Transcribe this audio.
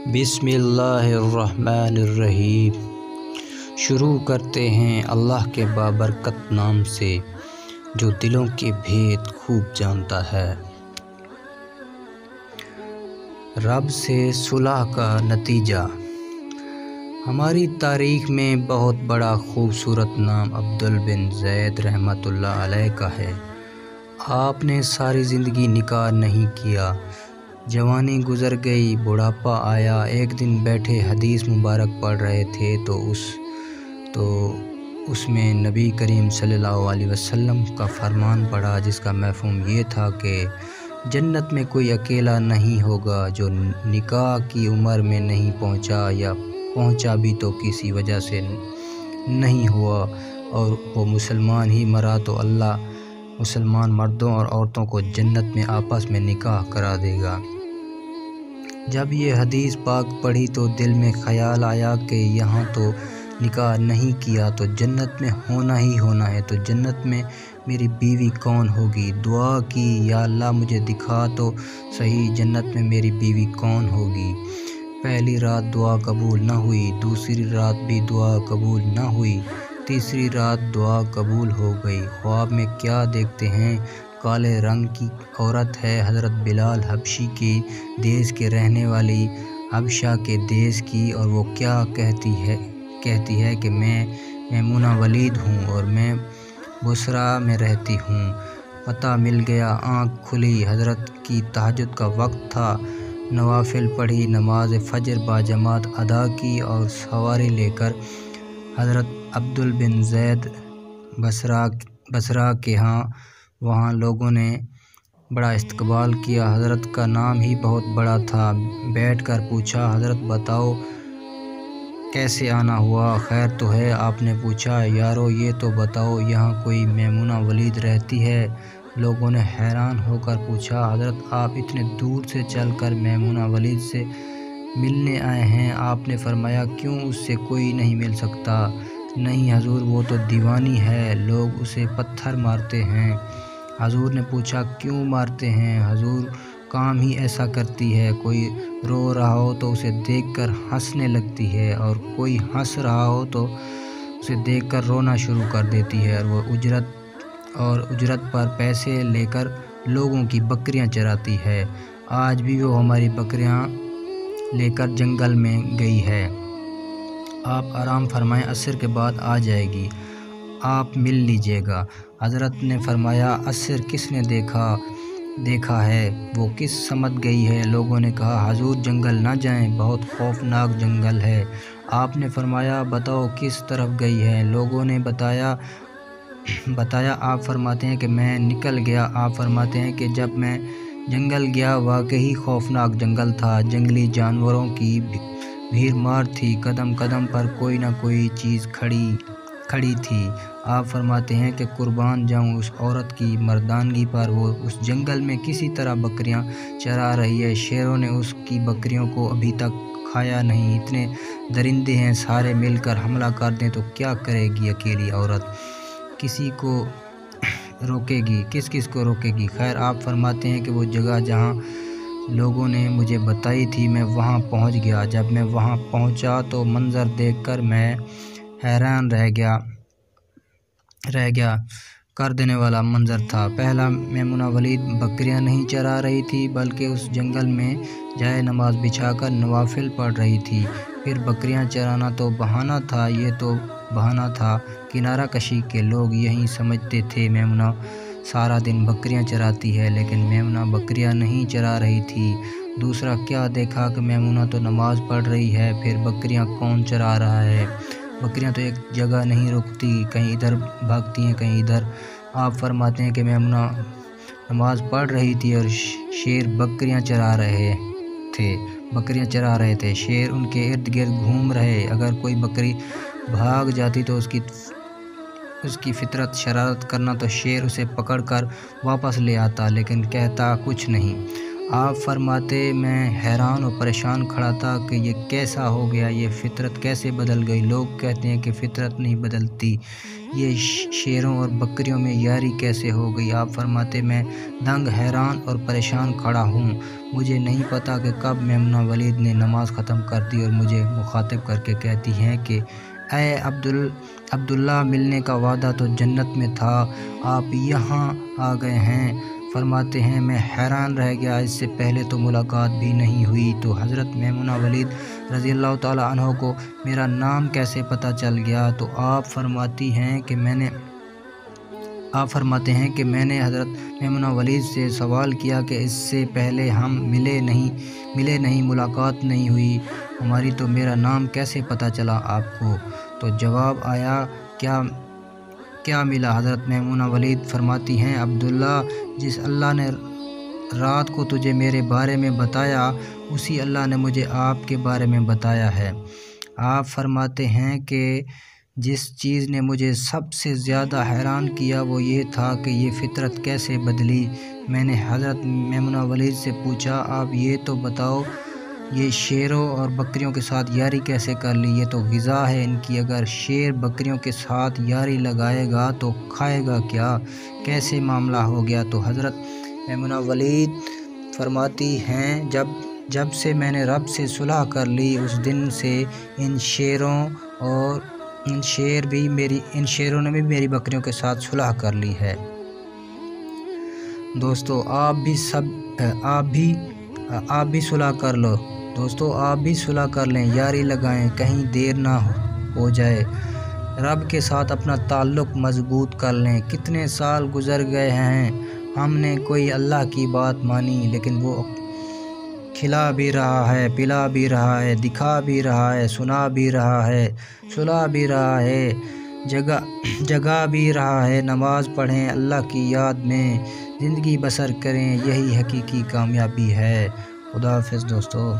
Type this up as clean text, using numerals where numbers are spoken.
बिस्मिल्लाहिर्रहमानिर्रहीम। शुरू करते हैं अल्लाह के बाबरकत नाम से जो दिलों के भेद खूब जानता है। रब से सुलह का नतीजा। हमारी तारीख़ में बहुत बड़ा खूबसूरत नाम अब्दुल बिन ज़ैद रहमतुल्लाह अलैह का है। आपने सारी ज़िंदगी निकाह नहीं किया, जवानी गुज़र गई, बुढ़ापा आया। एक दिन बैठे हदीस मुबारक पढ़ रहे थे तो उसमें नबी करीम सल्लल्लाहु अलैहि वसल्लम का फरमान पढ़ा, जिसका मफ़हूम ये था कि जन्नत में कोई अकेला नहीं होगा जो निकाह की उम्र में नहीं पहुंचा, या पहुंचा भी तो किसी वजह से नहीं हुआ और वो मुसलमान ही मरा, तो अल्लाह मुसलमान मर्दों और औरतों को जन्नत में आपस में निकाह करा देगा। जब ये हदीस पाक पढ़ी तो दिल में ख़याल आया कि यहाँ तो निकाह नहीं किया तो जन्नत में होना ही होना है, तो जन्नत में मेरी बीवी कौन होगी। दुआ की, या अल्लाह मुझे दिखा तो सही जन्नत में मेरी बीवी कौन होगी। पहली रात दुआ कबूल न हुई, दूसरी रात भी दुआ कबूल न हुई, तीसरी रात दुआ कबूल हो गई। ख्वाब में क्या देखते हैं, काले रंग की औरत है, हज़रत बिलाल हबशी के देश के रहने वाली, हबशा के देश की, और वो क्या कहती है कि मैं मैमुना वलीद हूँ और मैं बुसरा में रहती हूँ। पता मिल गया, आँख खुली, हज़रत की तहज्जुद का वक्त था। नवाफिल पढ़ी, नमाज फ़जर बाजमात अदा की और सवारी लेकर हज़रत अब्दुल बिन ज़ैद बसरा के वहाँ लोगों ने बड़ा इस्तकबाल किया। हज़रत का नाम ही बहुत बड़ा था। बैठकर पूछा, हज़रत बताओ कैसे आना हुआ, खैर तो है। आपने पूछा, यारो ये तो बताओ यहाँ कोई मैमुना वलीद रहती है। लोगों ने हैरान होकर पूछा, हज़रत आप इतने दूर से चलकर मैमुना वलीद से मिलने आए हैं। आपने फरमाया, क्यों, उससे कोई नहीं मिल सकता। नहीं हजूर, वो तो दीवानी है, लोग उसे पत्थर मारते हैं। हजूर ने पूछा, क्यों मारते हैं। हजूर, काम ही ऐसा करती है, कोई रो रहा हो तो उसे देखकर हंसने लगती है, और कोई हंस रहा हो तो उसे देखकर रोना शुरू कर देती है, और वो उजरत पर पैसे लेकर लोगों की बकरियां चराती है। आज भी वो हमारी बकरियां लेकर जंगल में गई है। आप आराम फरमाएं, असर के बाद आ जाएगी, आप मिल लीजिएगा। हज़रत ने फरमाया, असर किसने देखा है, वो किस समझ गई है। लोगों ने कहा, हजूर जंगल ना जाएं, बहुत खौफनाक जंगल है। आपने फरमाया, बताओ किस तरफ गई है। लोगों ने बताया। आप फरमाते हैं कि मैं निकल गया। आप फरमाते हैं कि जब मैं जंगल गया, वाकई खौफनाक जंगल था। जंगली जानवरों की भीड़ मार थी, कदम कदम पर कोई ना कोई चीज़ खड़ी थी। आप फरमाते हैं कि कुर्बान जाऊं उस औरत की मर्दानगी पर, वो उस जंगल में किसी तरह बकरियां चरा रही है। शेरों ने उसकी बकरियों को अभी तक खाया नहीं। इतने दरिंदे हैं, सारे मिलकर हमला कर दें तो क्या करेगी अकेली औरत, किसी को रोकेगी, किस को रोकेगी। खैर, आप फरमाते हैं कि वो जगह जहाँ लोगों ने मुझे बताई थी, मैं वहाँ पहुँच गया। जब मैं वहाँ पहुँचा तो मंज़र देखकर मैं हैरान रह गया। कर देने वाला मंज़र था। पहला, मैमुना वलीद बकरियां नहीं चरा रही थी, बल्कि उस जंगल में जाए नमाज बिछाकर नवाफिल पढ़ रही थी। फिर बकरियां चराना तो बहाना था, ये तो बहाना था किनारा कशी के लोग यही समझते थे मैमुना सारा दिन बकरियां चराती है, लेकिन मैमुना बकरियां नहीं चरा रही थी। दूसरा, क्या देखा कि मैमुना तो नमाज पढ़ रही है, फिर बकरियां कौन चरा रहा है। बकरियां तो एक जगह नहीं रुकती, कहीं इधर भागती हैं, कहीं इधर। आप फरमाते हैं कि मैमुना नमाज पढ़ रही थी और शेर बकरियां चरा रहे थे। शेर उनके इर्द गिर्द घूम रहे। अगर कोई बकरी भाग जाती तो उसकी फितरत शरारत करना, तो शेर उसे पकड़कर वापस ले आता, लेकिन कहता कुछ नहीं। آپ فرماتے میں حیران و پریشان کھڑا تھا کہ یہ کیسا ہو گیا، یہ فطرت کیسے بدل گئی۔ لوگ کہتے ہیں کہ فطرت نہیں بدلتی، یہ شیروں اور بکریوں میں یاری کیسے ہو گئی۔ آپ فرماتے میں دنگ، حیران اور پریشان کھڑا ہوں۔ مجھے نہیں پتا کہ کب میمنہ ولید نے نماز ختم کر دی اور مجھے مخاطب کر کے کہتی ہیں کہ اے عبداللہ، ملنے کا وعدہ تو جنت میں تھا، آپ یہاں آ گئے ہیں۔ فرماتے ہیں میں حیران رہ گیا، اس سے پہلے تو ملاقات بھی نہیں ہوئی، تو حضرت میمنہ ولید رضی اللہ تعالیٰ عنہ کو میرا نام کیسے پتہ چل گیا۔ تو آپ فرماتے ہیں کہ میں نے حضرت میمنہ ولید سے سوال کیا کہ اس سے پہلے ہم ملے نہیں، ملاقات نہیں ہوئی، ہماری تو میرا نام کیسے پتہ چلا آپ کو۔ تو جواب آیا کیا ملا۔ حضرت میمنہ ولید فرماتی ہیں عبداللہ، جس اللہ نے رات کو تجھے میرے بارے میں بتایا، اسی اللہ نے مجھے آپ کے بارے میں بتایا ہے۔ آپ فرماتے ہیں کہ جس چیز نے مجھے سب سے زیادہ حیران کیا وہ یہ تھا کہ یہ فطرت کیسے بدلی۔ میں نے حضرت میمنہ ولید سے پوچھا، آپ یہ تو بتاؤ، یہ شیروں اور بکریوں کے ساتھ یاری کیسے کر لی؟ یہ تو غذا ہے ان کی، اگر شیر بکریوں کے ساتھ یاری لگائے گا تو کھائے گا کیا؟ کیسے معاملہ ہو گیا؟ تو حضرت میمنہ ولید فرماتی ہیں جب سے میں نے رب سے صلح کر لی، اس دن سے ان شیروں نے بھی میری بکریوں کے ساتھ صلح کر لی ہے۔ دوستو آپ بھی صلح کر لو، آپ بھی صلح کر لیں، یاری لگائیں، کہیں دیر نہ ہو جائے، رب کے ساتھ اپنا تعلق مضبوط کر لیں۔ کتنے سال گزر گئے ہیں، ہم نے کوئی اللہ کی بات مانی، لیکن وہ کھلا بھی رہا ہے، پلا بھی رہا ہے، دکھا بھی رہا ہے، سنا بھی رہا ہے، سلا بھی رہا ہے، جگا بھی رہا ہے۔ نماز پڑھیں، اللہ کی یاد میں زندگی بسر کریں، یہی حقیقی کامیابی ہے۔ خدا حافظ دوستو۔